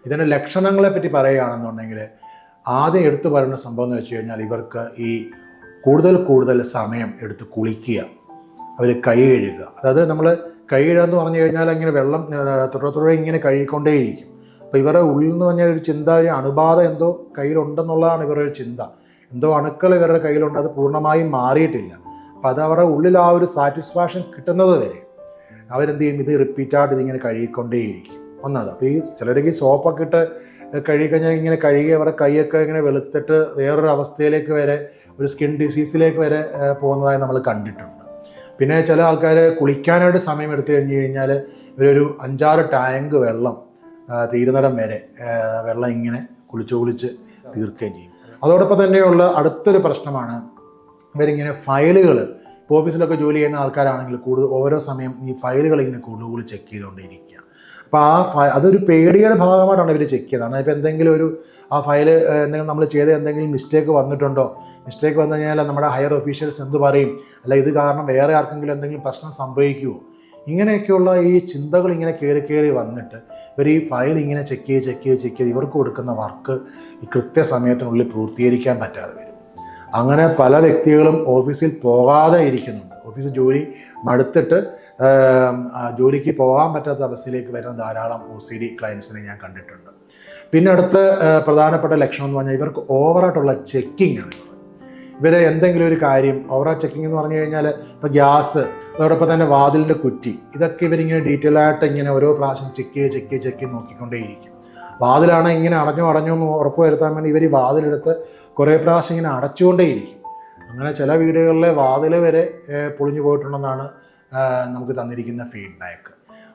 ഇതിൻ്റെ ലക്ഷണങ്ങളെ പറ്റി പറയുകയാണെന്നുണ്ടെങ്കിൽ ആദ്യം എടുത്തു പറയുന്ന സംഭവം എന്ന് വെച്ച് കഴിഞ്ഞാൽ ഇവർക്ക് ഈ കൂടുതൽ സമയം എടുത്ത് കുളിക്കുക, അവർ കൈ കഴുകുക. അതായത് നമ്മൾ കൈ കഴുകുക എന്ന് പറഞ്ഞു കഴിഞ്ഞാൽ ഇങ്ങനെ വെള്ളം തുടരെ ഇങ്ങനെ കഴുകിക്കൊണ്ടേയിരിക്കും. അപ്പോൾ ഇവരുടെ ഉള്ളിൽ നിന്ന് പറഞ്ഞാൽ ഒരു ചിന്ത, ഒരു അണുബാധ എന്തോ കയ്യിലുണ്ടെന്നുള്ളതാണ് ഇവരുടെ ഒരു ചിന്ത. എന്തോ അണുക്കൾ ഇവരുടെ കയ്യിലുണ്ട്, അത് പൂർണ്ണമായും മാറിയിട്ടില്ല. അപ്പോൾ അത് അവരുടെ ഉള്ളിൽ ആ ഒരു സാറ്റിസ്ഫാക്ഷൻ കിട്ടുന്നത് വരെ അവരെന്ത് ചെയ്യും, ഇത് റിപ്പീറ്റായിട്ട് ഇതിങ്ങനെ കഴുകിക്കൊണ്ടേയിരിക്കും. ഒന്നത്. അപ്പോൾ ഈ ചിലർക്ക് ഈ സോപ്പൊക്കെ ഇട്ട് കഴുകിക്കഴിഞ്ഞാൽ ഇങ്ങനെ കഴുകി അവരുടെ കൈയൊക്കെ ഇങ്ങനെ വെളുത്തിട്ട് വേറൊരു അവസ്ഥയിലേക്ക് വരെ, ഒരു സ്കിൻ ഡിസീസിലേക്ക് വരെ പോകുന്നതായി നമ്മൾ കണ്ടിട്ടുണ്ട്. പിന്നെ ചില ആൾക്കാർ കുളിക്കാനായിട്ട് സമയം എടുത്തു കഴിഞ്ഞ് കഴിഞ്ഞാൽ ഇവരൊരു 5-6 ടാങ്ക് വെള്ളം തീരുന്നിടം വരെ വെള്ളം ഇങ്ങനെ കുളിച്ച് തീർക്കുകയും ചെയ്യും. അതോടൊപ്പം തന്നെയുള്ള അടുത്തൊരു പ്രശ്നമാണ് ഇവരിങ്ങനെ ഫയലുകൾ, ഇപ്പോൾ ഓഫീസിലൊക്കെ ജോലി ചെയ്യുന്ന ആൾക്കാരാണെങ്കിൽ ഓരോ സമയം ഈ ഫയലുകൾ ഇങ്ങനെ കൂടുതൽ ചെക്ക് ചെയ്തുകൊണ്ടിരിക്കുക. അപ്പോൾ അതൊരു പേടിയുടെ ഭാഗമായിട്ടാണ് ഇവർ ചെക്ക് ചെയ്തതാണ്. ഇപ്പോൾ എന്തെങ്കിലും ആ ഫയൽ എന്തെങ്കിലും നമ്മൾ ചെയ്ത എന്തെങ്കിലും മിസ്റ്റേക്ക് വന്നിട്ടുണ്ടോ, മിസ്റ്റേക്ക് വന്നു കഴിഞ്ഞാൽ നമ്മുടെ ഹയർ ഒഫീഷ്യൽസ് എന്ത് പറയും, അല്ല ഇത് കാരണം വേറെ ആർക്കെങ്കിലും എന്തെങ്കിലും പ്രശ്നം സംഭവിക്കുമോ, ഇങ്ങനെയൊക്കെയുള്ള ഈ ചിന്തകൾ ഇങ്ങനെ കയറി വന്നിട്ട് ഇവർ ഈ ഫയൽ ഇങ്ങനെ ചെക്ക് ചെയ്ത് ഇവർക്ക് കൊടുക്കുന്ന വർക്ക് ഈ കൃത്യസമയത്തിനുള്ളിൽ പൂർത്തീകരിക്കാൻ പറ്റാതെ വരും. അങ്ങനെ പല വ്യക്തികളും ഓഫീസിൽ പോകാതെ ഇരിക്കുന്നുണ്ട്. ഓഫീസിൽ ജോലി മടുത്തിട്ട് ജോലിക്ക് പോകാൻ പറ്റാത്ത അവസ്ഥയിലേക്ക് വരുന്ന ധാരാളം OCD ക്ലയൻസിനെ ഞാൻ കണ്ടിട്ടുണ്ട്. പിന്നെ അടുത്ത പ്രധാനപ്പെട്ട ലക്ഷണം എന്ന് പറഞ്ഞാൽ ഇവർക്ക് ഓവറായിട്ടുള്ള ചെക്കിങ് ആണ്. ഇവർ എന്തെങ്കിലും ഒരു കാര്യം ഓവറാ ചെക്കിങ് എന്ന് പറഞ്ഞു കഴിഞ്ഞാൽ ഇപ്പോൾ ഗ്യാസ്, അതോടൊപ്പം തന്നെ വാതിലിൻ്റെ കുറ്റി, ഇതൊക്കെ ഇവരിങ്ങനെ ഡീറ്റെയിൽ ആയിട്ട് ഇങ്ങനെ ഓരോ പ്രാവശ്യം ചെക്ക് ചെയ്ത് നോക്കിക്കൊണ്ടേയിരിക്കും. വാതിലാണ് ഇങ്ങനെ അടഞ്ഞോ എന്ന് ഉറപ്പ് വരുത്താൻ വേണ്ടി ഇവർ ഈ വാതിലെടുത്ത് കുറേ പ്രാവശ്യം ഇങ്ങനെ അടച്ചുകൊണ്ടേയിരിക്കും. അങ്ങനെ ചില വീടുകളിലെ വാതിൽ വരെ പൊളിഞ്ഞു പോയിട്ടുണ്ടെന്നാണ് നമുക്ക് തന്നിരിക്കുന്ന ഫീഡ്ബാക്ക്.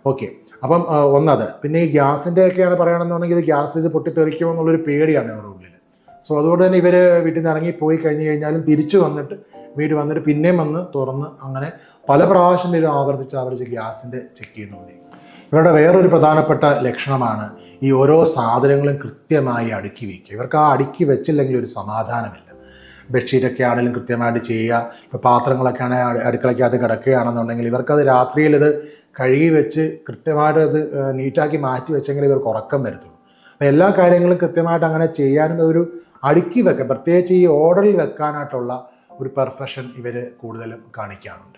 ഓക്കെ, അപ്പം ഒന്നത്. പിന്നെ ഈ ഗ്യാസിൻ്റെയൊക്കെയാണ് പറയുകയാണെന്നുണ്ടെങ്കിൽ ഇത് പൊട്ടിത്തെറിക്കുമോ എന്നുള്ളൊരു പേടിയാണ് ഇവരുടെ ഉള്ളിൽ. സോ അതുകൊണ്ട് തന്നെ ഇവർ വീട്ടിൽ നിന്ന് ഇറങ്ങിപ്പോയി കഴിഞ്ഞ് കഴിഞ്ഞാലും തിരിച്ചു വന്നിട്ട് വീട്ടിൽ വന്നിട്ട് പിന്നെയും വന്ന് തുറന്ന് അങ്ങനെ പല പ്രാവശ്യം ഇവർ ആവർത്തിച്ച് ഗ്യാസിൻ്റെ ചെക്ക് ചെയ്യുന്നുണ്ട്. ഇവരുടെ വേറൊരു പ്രധാനപ്പെട്ട ലക്ഷണമാണ് ഈ ഓരോ സാധനങ്ങളും കൃത്യമായി അടുക്കി വയ്ക്കുക. ഇവർക്ക് ആ അടുക്കി വെച്ചില്ലെങ്കിൽ ഒരു സമാധാനമില്ല. ബെഡ്ഷീറ്റൊക്കെ ആണെങ്കിലും കൃത്യമായിട്ട് ചെയ്യുക. ഇപ്പോൾ പാത്രങ്ങളൊക്കെ ആണെങ്കിൽ അടുക്കളയ്ക്കകത്ത് കിടക്കുകയാണെന്നുണ്ടെങ്കിൽ ഇവർക്കത് രാത്രിയിൽ ഇത് കഴുകി വെച്ച് കൃത്യമായിട്ട് അത് നീറ്റാക്കി മാറ്റി വെച്ചെങ്കിൽ ഇവർക്ക് ഉറക്കം വരത്തുള്ളൂ. അപ്പോൾ എല്ലാ കാര്യങ്ങളും കൃത്യമായിട്ട് അങ്ങനെ ചെയ്യാനും ഒരു അടുക്കി വെക്കുക, പ്രത്യേകിച്ച് ഈ ഓർഡറിൽ വെക്കാനായിട്ടുള്ള ഒരു പെർഫെക്ഷൻ ഇവർ കൂടുതലും കാണിക്കാറുണ്ട്.